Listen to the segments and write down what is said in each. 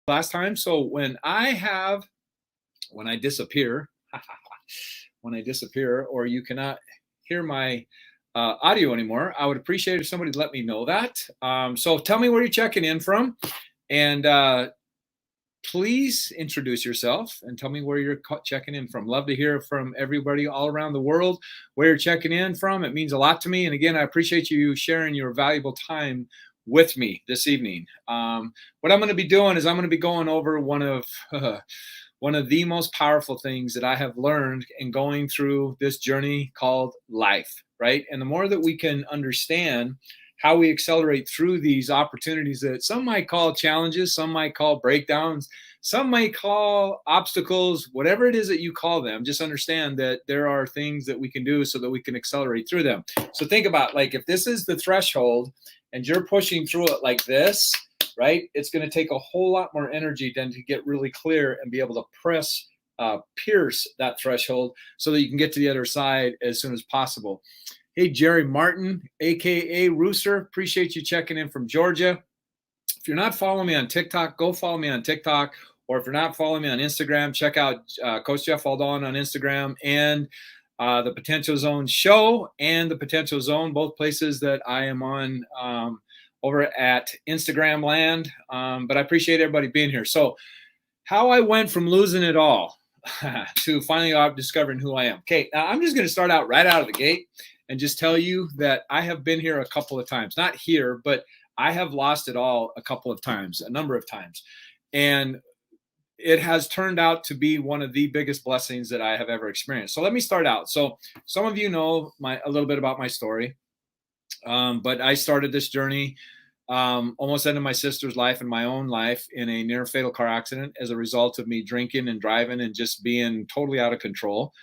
last time. So when I disappear, when I disappear, or you cannot hear my audio anymore, I would appreciate if somebody let me know that. So tell me where you're checking in from, and please introduce yourself and tell me where you're checking in from. Love to hear from everybody all around the world where you're checking in from. It means a lot to me. And again, I appreciate you sharing your valuable time with me this evening. What I'm going to be doing is I'm going to be going over one of the most powerful things that I have learned in going through this journey called life, right? And the more that we can understand how we accelerate through these opportunities that some might call challenges, some might call breakdowns, some might call obstacles, whatever it is that you call them, just understand that there are things that we can do so that we can accelerate through them. So think about, like, if this is the threshold and you're pushing through it like this, right? It's going to take a whole lot more energy than to get really clear and be able to pierce that threshold so that you can get to the other side as soon as possible. Hey, Jerry Martin, AKA Rooster, appreciate you checking in from Georgia. If you're not following me on TikTok, go follow me on TikTok. Or if you're not following me on Instagram, check out Coach Jeff Aldon on Instagram and the Potential Zone Show and the Potential Zone, both places that I am on over at Instagram land. But I appreciate everybody being here. So how I went from losing it all to finally discovering who I am. Okay, now I'm just going to start out right out of the gate and just tell you that I have been here a couple of times. Not here, but I have lost it all a couple of times, a number of times. And it has turned out to be one of the biggest blessings that I have ever experienced. So let me start out. So some of you know a little bit about my story, but I started this journey almost ended my sister's life and my own life in a near fatal car accident as a result of me drinking and driving and just being totally out of control.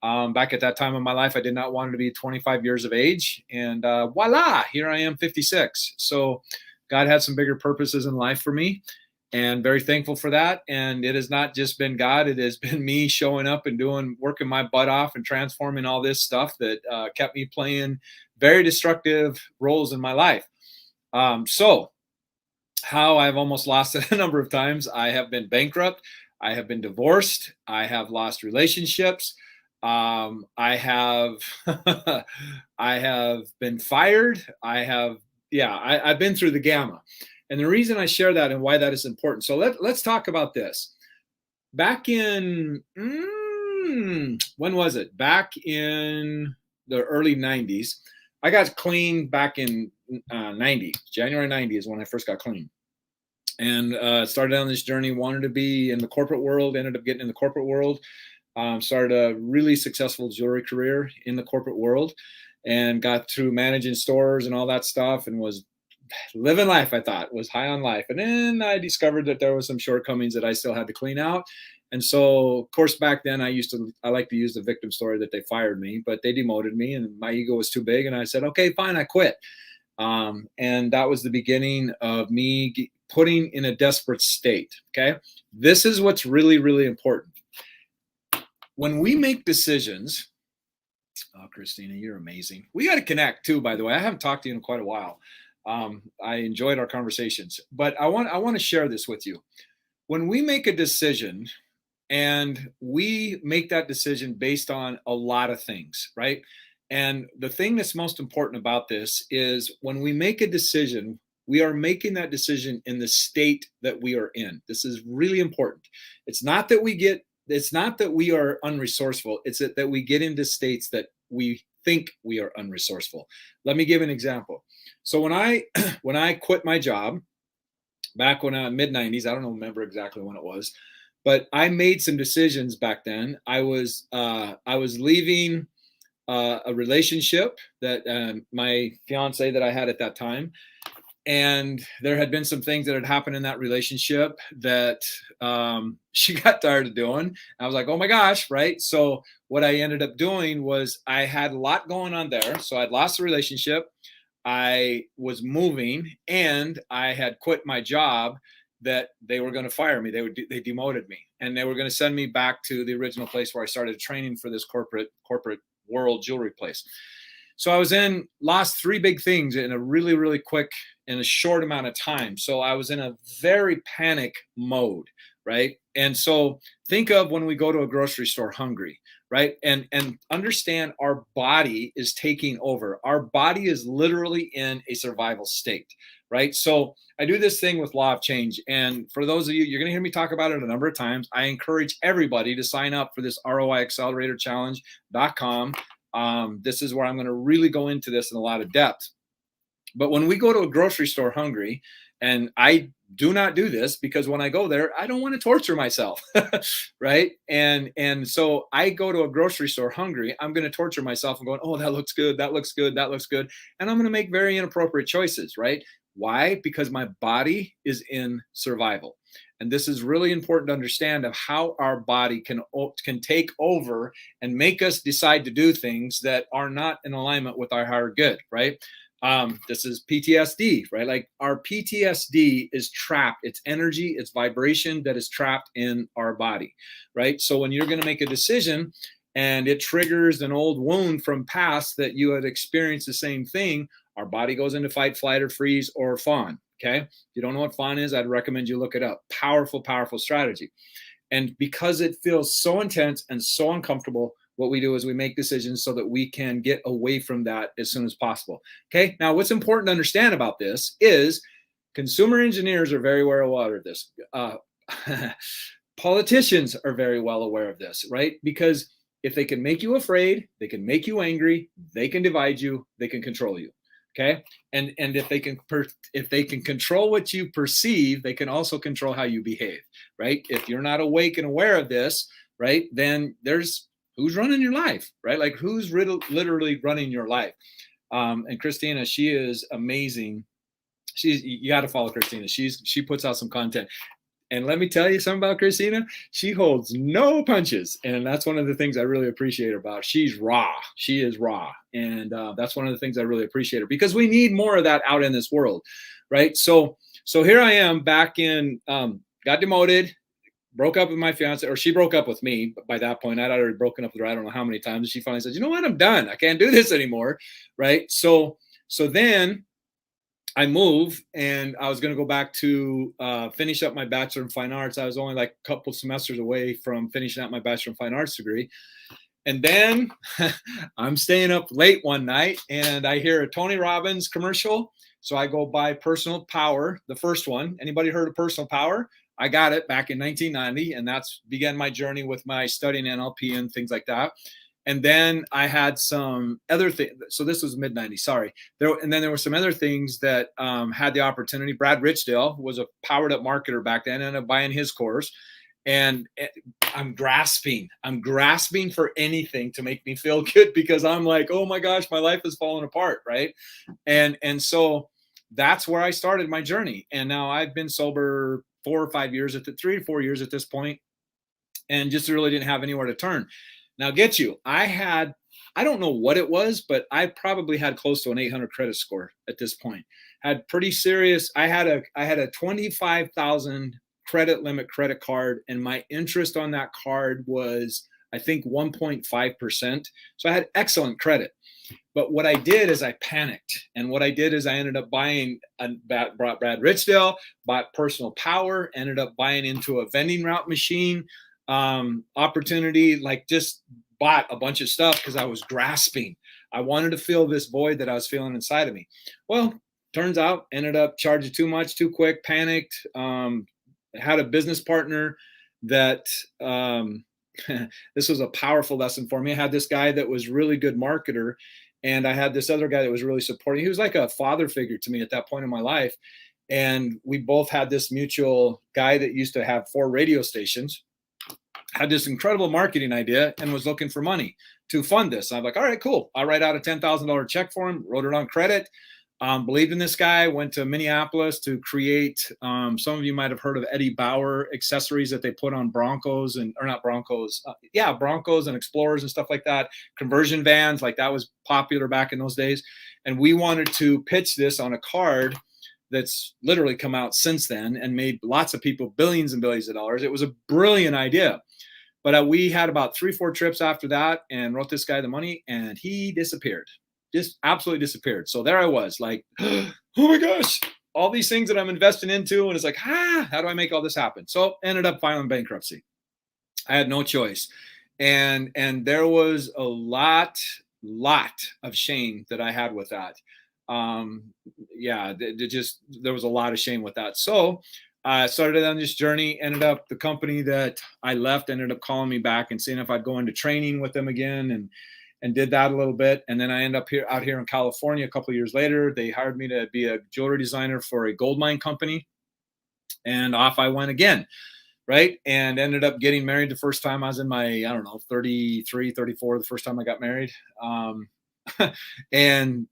Back at that time of my life, I did not want to be 25 years of age. And voila, here I am, 56. So God had some bigger purposes in life for me, and very thankful for that. And it has not just been God, it has been me showing up and working my butt off and transforming all this stuff that kept me playing very destructive roles in my life. So how I've almost lost it a number of times. I have been bankrupt. I have been divorced. I have lost relationships. I have I have been fired. I've been through the gamut. And the reason I share that and why that is important. So let's talk about this. Back in when was it? Back in the early 90s. I got clean back in 90. January 90 is when I first got clean. And started on this journey, wanted to be in the corporate world, ended up getting in the corporate world. Started a really successful jewelry career in the corporate world and got through managing stores and all that stuff and was living life, I thought, was high on life. And then I discovered that there was some shortcomings that I still had to clean out. And so, of course, back then I like to use the victim story that they fired me, but they demoted me and my ego was too big. And I said, okay, fine, I quit. And that was the beginning of me putting in a desperate state. Okay. This is what's really, really important. When we make decisions, oh, Christina, you're amazing. We got to connect too, by the way. I haven't talked to you in quite a while. I enjoyed our conversations, but I want to share this with you. When we make a decision, and we make that decision based on a lot of things, right? And the thing that's most important about this is when we make a decision, we are making that decision in the state that we are in. This is really important. It's not that we are unresourceful. It's that we get into states that we think we are unresourceful. Let me give an example. So when I quit my job back when I mid 90s, I don't remember exactly when it was, but I made some decisions back then. I was leaving a relationship that my fiance that I had at that time. And there had been some things that had happened in that relationship that she got tired of doing. I was like, oh my gosh, right? So what I ended up doing was I had a lot going on there. So I'd lost the relationship. I was moving and I had quit my job that they were going to fire me. They demoted me and they were going to send me back to the original place where I started training for this corporate world jewelry place. So I lost three big things in a really, really quick in a short amount of time. So I was in a very panic mode, right? And so think of when we go to a grocery store hungry, right? And understand our body is taking over. Our body is literally in a survival state, right? So I do this thing with law of change. And for those of you, you're going to hear me talk about it a number of times. I encourage everybody to sign up for this ROI Accelerator Challenge.com. This is where I'm going to really go into this in a lot of depth. But when we go to a grocery store hungry, and I do not do this because when I go there, I don't want to torture myself, right? And so I go to a grocery store hungry. I'm going to torture myself and going, oh, that looks good, that looks good, that looks good, and I'm going to make very inappropriate choices, right? Why? Because my body is in survival. And this is really important to understand of how our body can take over and make us decide to do things that are not in alignment with our higher good, right? This is PTSD, right? Like our PTSD is trapped. It's energy, it's vibration that is trapped in our body, right? So when you're going to make a decision and it triggers an old wound from past that you had experienced the same thing, our body goes into fight, flight, or freeze, or fawn. Okay. If you don't know what fawn is, I'd recommend you look it up. Powerful, powerful strategy. And because it feels so intense and so uncomfortable, what we do is we make decisions so that we can get away from that as soon as possible. Okay. Now, what's important to understand about this is consumer engineers are very well aware of this. Politicians are very well aware of this, right? Because if they can make you afraid, they can make you angry, they can divide you, they can control you. Okay. And if they can control what you perceive, they can also control how you behave, right? If you're not awake and aware of this, right, then there's who's running your life, right? Like who's literally running your life. And Christina, she is amazing. You got to follow Christina. She puts out some content. And let me tell you something about Christina. She holds no punches. And that's one of the things I really appreciate her about. She's raw. She is raw. And that's one of the things I really appreciate her because we need more of that out in this world, right? So here I am back in, got demoted, broke up with my fiance, or she broke up with me. But by that point, I'd already broken up with her I don't know how many times. And she finally said, you know what, I'm done. I can't do this anymore, right? So then I moved and I was going to go back to finish up my Bachelor in Fine Arts. I was only like a couple semesters away from finishing out my Bachelor in Fine Arts degree. And then I'm staying up late one night and I hear a Tony Robbins commercial. So I go buy Personal Power, the first one. Anybody heard of Personal Power? I got it back in 1990. And that's began my journey with my studying NLP and things like that. And then I had some other things. So this was mid 90s, sorry. And then there were some other things that had the opportunity. Brad Richdale was a powered up marketer back then. I ended up buying his course. And I'm grasping for anything to make me feel good because I'm like, oh my gosh, my life is falling apart, right? And so that's where I started my journey. And now I've been sober 4 or 5 years 3 to 4 years at this point, and just really didn't have anywhere to turn. Now, get you, I don't know what it was, but I probably had close to an 800 credit score at this point. Had pretty serious. I had a 25,000 credit limit credit card, and my interest on that card was, I think, 1.5%. So I had excellent credit. But what I did is I panicked. And what I did is I ended up buying Brad Richdale, bought Personal Power, ended up buying into a vending route machine opportunity, like just bought a bunch of stuff because I was grasping. I wanted to fill this void that I was feeling inside of me. Well, turns out ended up charging too much, too quick, panicked. Had a business partner that this was a powerful lesson for me. I had this guy that was really good marketer, and I had this other guy that was really supporting. He was like a father figure to me at that point in my life. And we both had this mutual guy that used to have 4 radio stations, had this incredible marketing idea and was looking for money to fund this. I'm like, all right, cool. I'll write out a $10,000 check for him, wrote it on credit. Believed in this guy, went to Minneapolis to create, some of you might have heard of Eddie Bauer accessories that they put on Broncos Broncos and Explorers and stuff like that. Conversion vans, like that was popular back in those days. And we wanted to pitch this on a card that's literally come out since then and made lots of people billions and billions of dollars. It was a brilliant idea. But we had about 3-4 trips after that and wrote this guy the money, and he disappeared. Just absolutely disappeared. So there I was like, oh my gosh, all these things that I'm investing into. And it's like, how do I make all this happen? So ended up filing bankruptcy. I had no choice. And there was a lot of shame that I had with that. Um, yeah, there was a lot of shame with that. So I started on this journey, ended up the company that I left ended up calling me back and seeing if I'd go into training with them again, and did that a little bit. And then I end up out here in California a couple of years later. They hired me to be a jewelry designer for a gold mine company. And off I went again, right? And ended up getting married the first time I was in my, I don't know, 33, 34, the first time I got married. And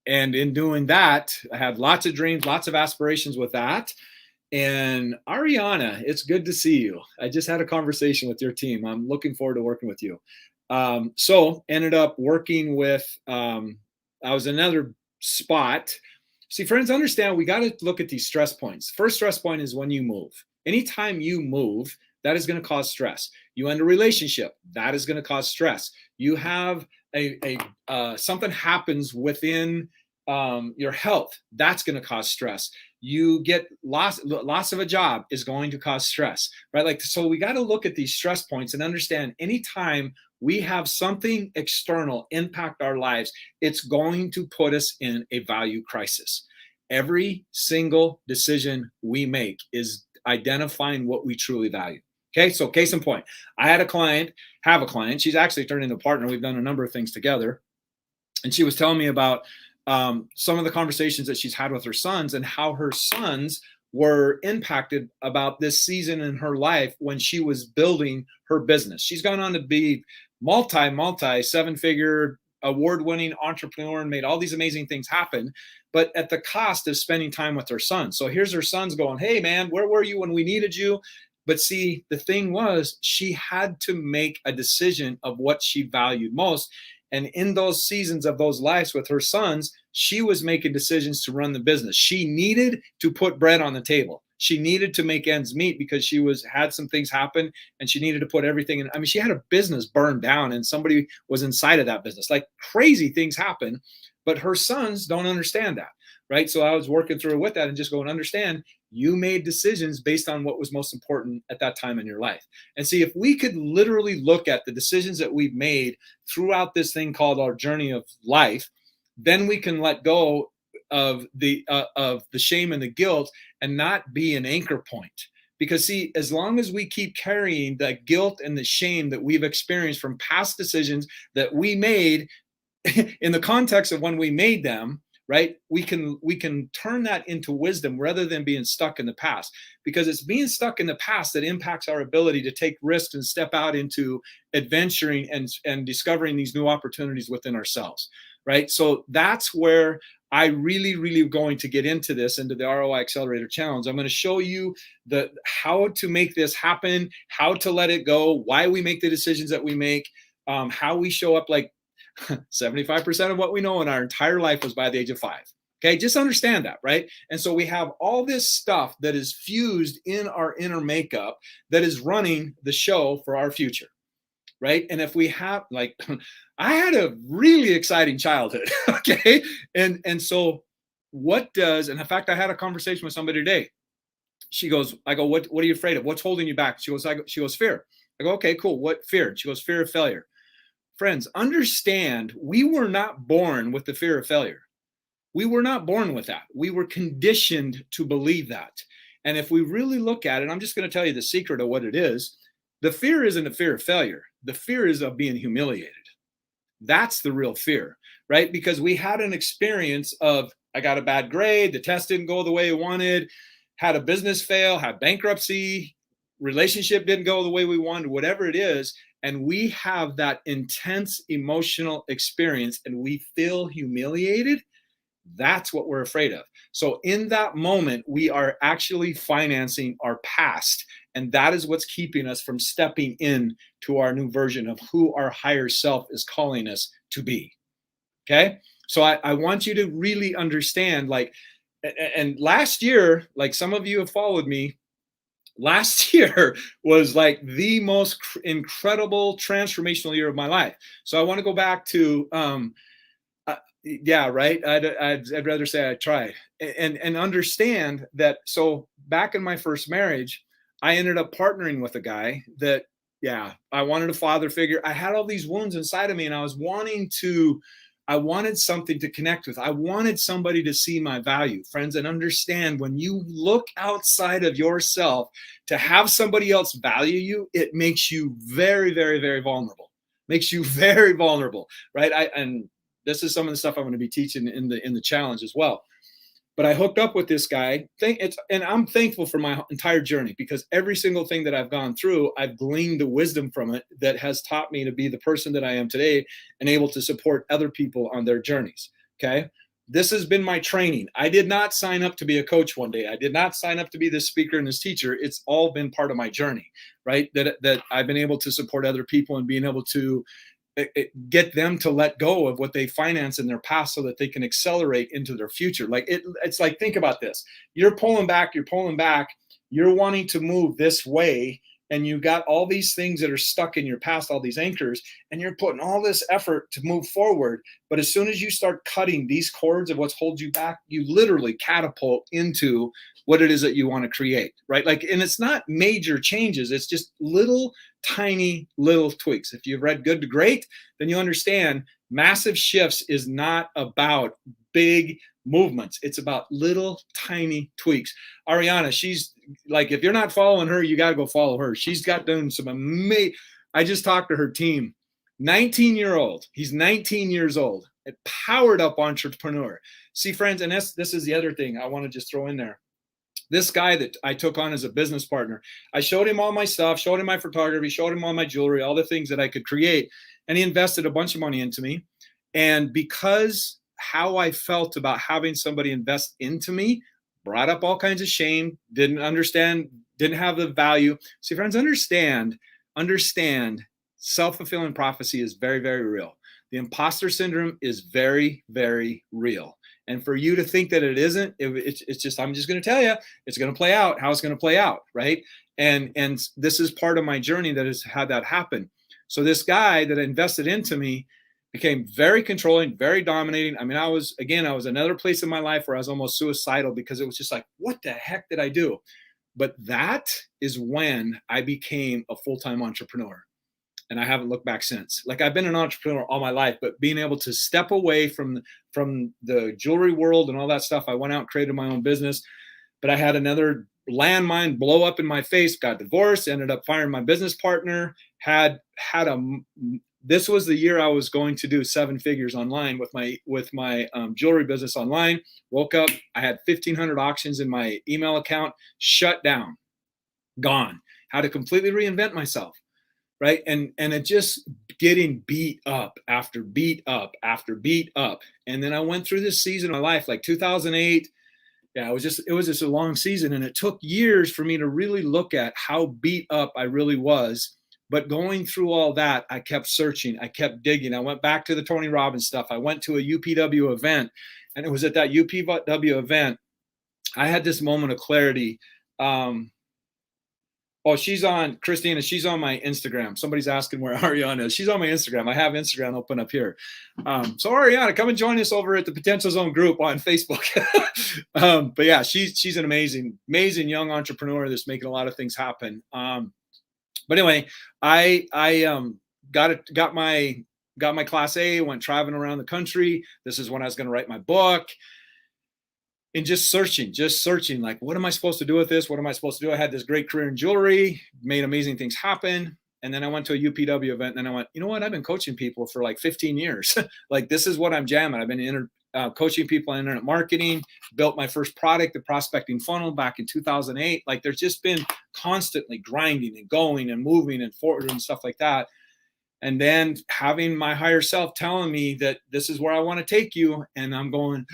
and in doing that, I had lots of dreams, lots of aspirations with that. And Ariana, it's good to see you. I just had a conversation with your team. I'm looking forward to working with you. So ended up working with, I was another spot. See, friends, understand we got to look at these stress points. First stress point is when you move. Anytime you move, that is going to cause stress. You end a relationship, that is going to cause stress. You have something happens within your health, that's going to cause stress. You get loss of a job is going to cause stress, right? Like, so we got to look at these stress points and understand anytime we have something external impact our lives, it's going to put us in a value crisis. Every single decision we make is identifying what we truly value. Okay, so case in point, I have a client. She's actually turned into a partner. We've done a number of things together. And she was telling me about some of the conversations that she's had with her sons and how her sons were impacted about this season in her life when she was building her business. She's gone on to be multi seven-figure award-winning entrepreneur and made all these amazing things happen, but at the cost of spending time with her son. So here's her sons going, hey man, where were you when we needed you? But see, the thing was, she had to make a decision of what she valued most. And in those seasons of those lives with her sons, she was making decisions to run the business. She needed to put bread on the table. She needed to make ends meet because she had some things happen and she needed to put everything in. I mean, she had a business burned down and somebody was inside of that business. Like crazy things happen, but her sons don't understand that, right? So I was working through with that and just going, understand, you made decisions based on what was most important at that time in your life. And see, if we could literally look at the decisions that we've made throughout this thing called our journey of life, then we can let go of the shame and the guilt and not be an anchor point. Because see, as long as we keep carrying the guilt and the shame that we've experienced from past decisions that we made in the context of when we made them, right? We can turn that into wisdom rather than being stuck in the past, because it's being stuck in the past that impacts our ability to take risks and step out into adventuring and discovering these new opportunities within ourselves, right? So that's where I really going to get into the ROI Accelerator Challenge. I'm going to show you how to make this happen, how to let it go, why we make the decisions that we make, how we show up. Like 75% of what we know in our entire life was by the age of 5. Okay, just understand that, right? And so we have all this stuff that is fused in our inner makeup that is running the show for our future, right? And if we have, like, I had a really exciting childhood, okay? And so what does, and in fact, I had a conversation with somebody today. I go, what are you afraid of? What's holding you back? She goes, fear. I go, okay, cool. What fear? She goes, fear of failure. Friends, understand, we were not born with the fear of failure. We were not born with that. We were conditioned to believe that. And if we really look at it, I'm just going to tell you the secret of what it is. The fear isn't a fear of failure. The fear is of being humiliated. That's the real fear, right? Because we had an experience of, I got a bad grade, the test didn't go the way I wanted, had a business fail, had bankruptcy, relationship didn't go the way we wanted, whatever it is. And we have that intense emotional experience and we feel humiliated. That's what we're afraid of. So in that moment, we are actually financing our past. And that is what's keeping us from stepping in to our new version of who our higher self is calling us to be. Okay. So I want you to really understand, like, and last year, like some of you have followed me, last year was like the most incredible transformational year of my life. So I want to go back to, Yeah, right. I'd rather say I tried, and understand that. So back in my first marriage, I ended up partnering with a guy that, yeah, I wanted a father figure. I had all these wounds inside of me, and I wanted something to connect with. I wanted somebody to see my value, friends, and understand when you look outside of yourself to have somebody else value you, it makes you very, very, very vulnerable. Makes you very vulnerable, right? And this is some of the stuff I'm going to be teaching in the challenge as well. But I hooked up with this guy. And I'm thankful for my entire journey, because every single thing that I've gone through, I've gleaned the wisdom from it that has taught me to be the person that I am today and able to support other people on their journeys. Okay. This has been my training. I did not sign up to be a coach one day. I did not sign up to be this speaker and this teacher. It's all been part of my journey, right? That I've been able to support other people and being able to get them to let go of what they finance in their past so that they can accelerate into their future. It's like, think about this. You're pulling back, you're wanting to move this way, and you got all these things that are stuck in your past, all these anchors, and you're putting all this effort to move forward. But as soon as you start cutting these cords of what's holding you back, you literally catapult into what it is that you want to create, right? Like, and it's not major changes. It's just tiny little tweaks. If you've read Good to Great, then you understand massive shifts is not about big movements. It's about little tiny tweaks. Ariana, she's like, if you're not following her, you got to go follow her. She's got done some amazing. I just talked to her team. 19-year-old. He's 19 years old. A powered up entrepreneur. See, friends, and this is the other thing I want to just throw in there. This guy that I took on as a business partner, I showed him all my stuff, showed him my photography, showed him all my jewelry, all the things that I could create. And he invested a bunch of money into me. And because how I felt about having somebody invest into me brought up all kinds of shame, didn't understand, didn't have the value. See, friends, understand self-fulfilling prophecy is very, very real. The imposter syndrome is very, very real. And for you to think that it isn't, it's just, I'm just going to tell you, it's going to play out how it's going to play out, right? And this is part of my journey that has had that happen. So this guy that invested into me became very controlling, very dominating. I mean, I was another place in my life where I was almost suicidal, because it was just like, what the heck did I do? But that is when I became a full-time entrepreneur. And I haven't looked back since. Like, I've been an entrepreneur all my life, but being able to step away from the jewelry world and all that stuff, I went out and created my own business. But I had another landmine blow up in my face, got divorced, ended up firing my business partner, this was the year I was going to do 7 figures online with my jewelry business online. Woke up, I had 1,500 auctions in my email account, shut down, gone. Had to completely reinvent myself. Right. And it just getting beat up after beat up after beat up. And then I went through this season of my life, like 2008. Yeah, it was just a long season. And it took years for me to really look at how beat up I really was. But going through all that, I kept searching. I kept digging. I went back to the Tony Robbins stuff. I went to a UPW event. And it was at that UPW event, I had this moment of clarity. Oh, Christina, she's on my Instagram. Somebody's asking where Ariana is. She's on my Instagram. I have Instagram open up here. So Ariana, come and join us over at the Potential Zone group on Facebook. But yeah, she's an amazing young entrepreneur that's making a lot of things happen. But anyway, I got my Class A, went traveling around the country. This is when I was going to write my book. And just searching, like, what am I supposed to do with this? What am I supposed to do? I had this great career in jewelry, made amazing things happen. And then I went to a UPW event, and I went, you know what? I've been coaching people for like 15 years. Like, this is what I'm jamming. I've been coaching people on internet marketing, built my first product, the prospecting funnel, back in 2008. Like, there's just been constantly grinding and going and moving and forward and stuff like that. And then having my higher self telling me that this is where I want to take you. And I'm going,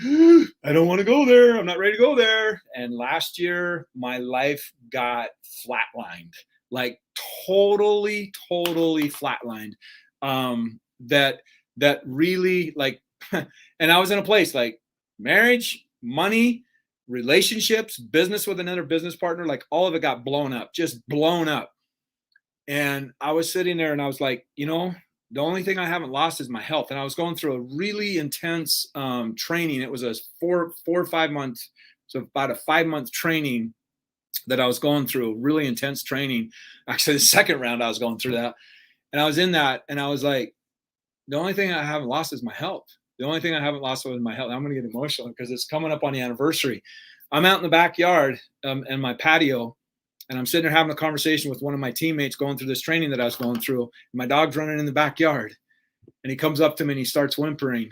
I don't want to go there. I'm not ready to go there. And last year, my life got flatlined, like totally flatlined. That really, like, and I was in a place like marriage, money, relationships, business with another business partner, like all of it got blown up, just blown up. And I was sitting there and I was like, you know, The only thing I haven't lost is my health. And I was going through a really intense training. It was a 4 or 5 month, so about a 5 month training that I was going through, really intense training. Actually, the second round I was going through that. And I was in that and I was like, the only thing I haven't lost is my health. The only thing I haven't lost was my health. I'm going to get emotional because it's coming up on the anniversary. I'm out in the backyard in my patio, and I'm sitting there having a conversation with one of my teammates going through this training that I was going through. And my dog's running in the backyard, and he comes up to me and he starts whimpering,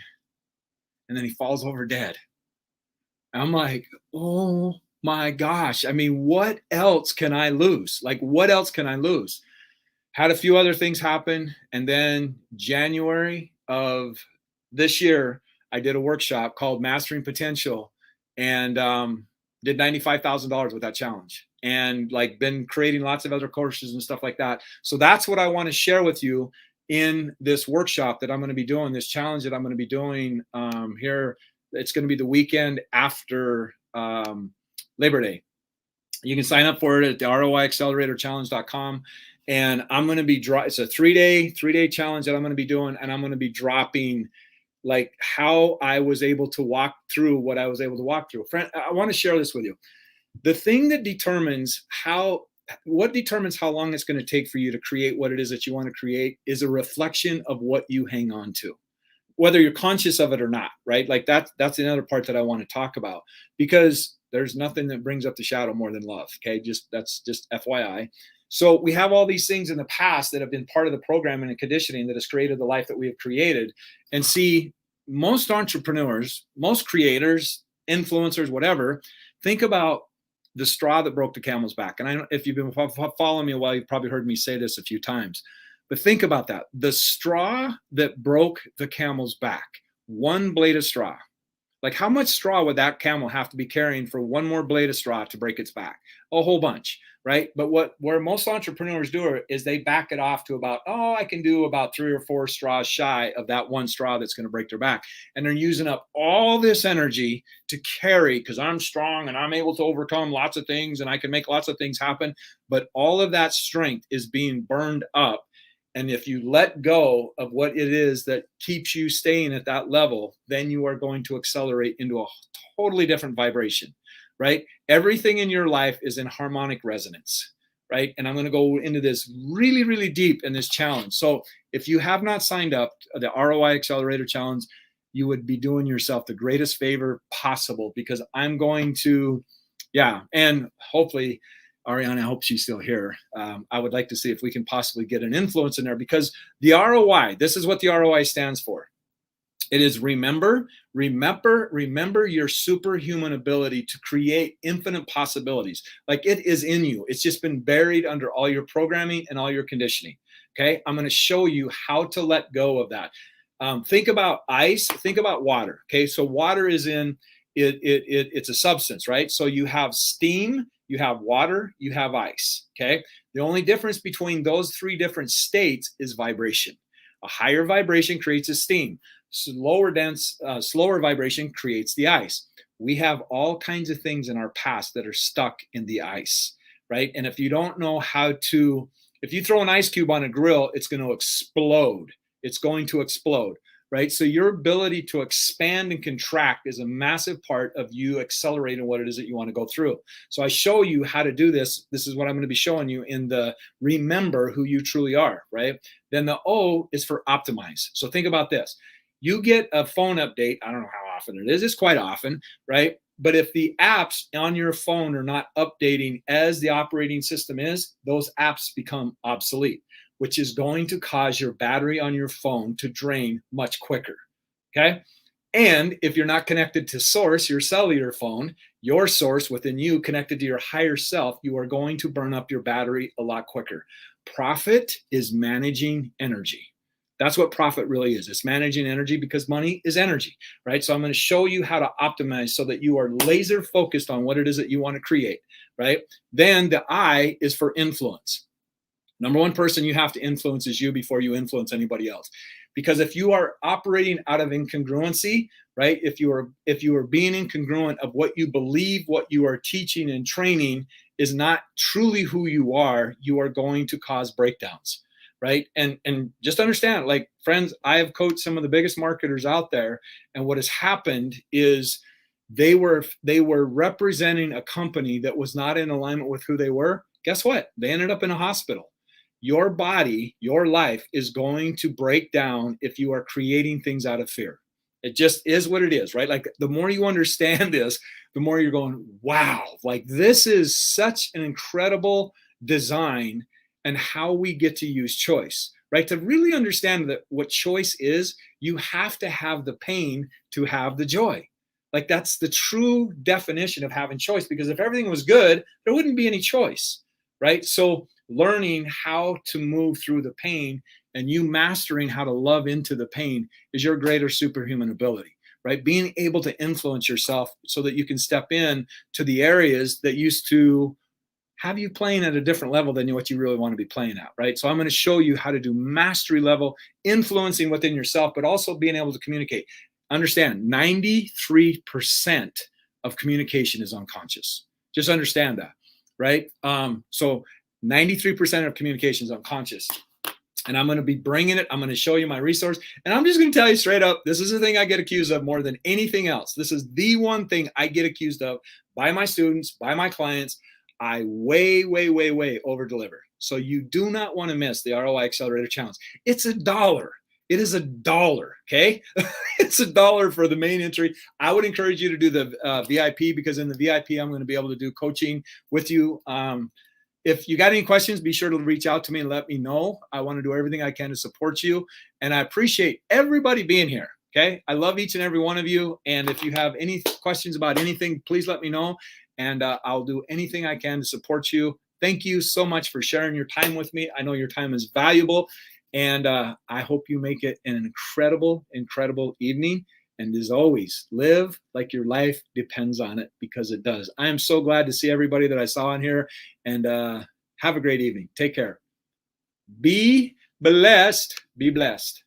and then he falls over dead. And I'm like, oh my gosh. I mean, what else can I lose? Like, what else can I lose? Had a few other things happen. And then January of this year, I did a workshop called Mastering Potential, and did $95,000 with that challenge, and like been creating lots of other courses and stuff like that. So that's what I want to share with you in this workshop that I'm going to be doing, this challenge that I'm going to be doing here. It's going to be the weekend after Labor Day. You can sign up for it at the ROIacceleratorchallenge.com. And I'm going to be it's a three-day challenge that I'm going to be doing. And I'm going to be dropping like how I was able to walk through what I was able to walk through. Friend, I want to share this with you. The thing that determines how long it's going to take for you to create what it is that you want to create is a reflection of what you hang on to, whether you're conscious of it or not, right? Like that's another part that I want to talk about, because there's nothing that brings up the shadow more than love. Okay. That's just FYI. So we have all these things in the past that have been part of the programming and conditioning that has created the life that we have created. And see, most entrepreneurs, most creators, influencers, whatever, think about the straw that broke the camel's back. And I don't, if you've been following me a while, you've probably heard me say this a few times, but think about that. The straw that broke the camel's back, one blade of straw. Like, how much straw would that camel have to be carrying for one more blade of straw to break its back? A whole bunch, right? But where most entrepreneurs do is they back it off to about, oh, I can do about 3 or 4 straws shy of that one straw that's going to break their back. And they're using up all this energy to carry, because I'm strong and I'm able to overcome lots of things and I can make lots of things happen. But all of that strength is being burned up. And if you let go of what it is that keeps you staying at that level, then you are going to accelerate into a totally different vibration, right? Everything in your life is in harmonic resonance, right? And I'm going to go into this really, really deep in this challenge. So if you have not signed up to the ROI Accelerator Challenge, you would be doing yourself the greatest favor possible, because I'm going to, and hopefully, Ariana, I hope she's still here. I would like to see if we can possibly get an influence in there, because the ROI, this is what the ROI stands for. It is remember your superhuman ability to create infinite possibilities. Like, it is in you. It's just been buried under all your programming and all your conditioning. Okay. I'm going to show you how to let go of that. Think about ice, think about water. Okay. So water is it's a substance, right? So you have steam, you have water, you have ice. Okay. The only difference between those 3 different states is vibration. A higher vibration creates a steam. Slower vibration creates the ice. We have all kinds of things in our past that are stuck in the ice, right? And if you don't know if you throw an ice cube on a grill, it's going to explode. It's going to explode, right? So your ability to expand and contract is a massive part of you accelerating what it is that you want to go through. So I show you how to do this. This is what I'm going to be showing you in the remember who you truly are, right? Then the O is for optimize. So think about this. You get a phone update. I don't know how often it is. It's quite often, right? But if the apps on your phone are not updating as the operating system is, those apps become obsolete, which is going to cause your battery on your phone to drain much quicker. Okay. And if you're not connected to source, your cellular phone, your source within you connected to your higher self, you are going to burn up your battery a lot quicker. Profit is managing energy. That's what profit really is. It's managing energy, because money is energy, right? So I'm going to show you how to optimize so that you are laser focused on what it is that you want to create, right? Then the I is for influence. Number one person you have to influence is you before you influence anybody else. Because if you are operating out of incongruency, right? If you are being incongruent of what you believe, what you are teaching and training is not truly who you are going to cause breakdowns, right? And just understand, like, friends, I have coached some of the biggest marketers out there, and what has happened is they were representing a company that was not in alignment with who they were. Guess what? They ended up in a hospital. Your body, your life is going to break down if you are creating things out of fear. It just is what it is, right? Like, the more you understand this, the more you're going, wow, like, this is such an incredible design, and how we get to use choice, right? To really understand that what choice is, you have to have the pain to have the joy. Like, that's the true definition of having choice, because if everything was good, there wouldn't be any choice, right? So learning how to move through the pain, and you mastering how to love into the pain, is your greater superhuman ability, right? Being able to influence yourself so that you can step in to the areas that used to have you playing at a different level than what you really want to be playing at, right? So I'm going to show you how to do mastery level influencing within yourself, but also being able to communicate. Understand, 93% of communication is unconscious. Just understand that, right? So 93% of communication is unconscious. And I'm going to be bringing it. I'm going to show you my resource. And I'm just going to tell you straight up, this is the thing I get accused of more than anything else. This is the one thing I get accused of by my students, by my clients. I way over deliver. So you do not want to miss the ROI Accelerator Challenge. It's $1. It is $1. Okay. It's $1 for the main entry. I would encourage you to do the VIP, because in the VIP, I'm going to be able to do coaching with you. If you got any questions, be sure to reach out to me and let me know. I want to do everything I can to support you. And I appreciate everybody being here. Okay. I love each and every one of you. And if you have any questions about anything, please let me know. And I'll do anything I can to support you. Thank you so much for sharing your time with me. I know your time is valuable. And I hope you make it an incredible evening. And as always, live like your life depends on it, because it does. I am so glad to see everybody that I saw in here. And have a great evening. Take care. Be blessed. Be blessed.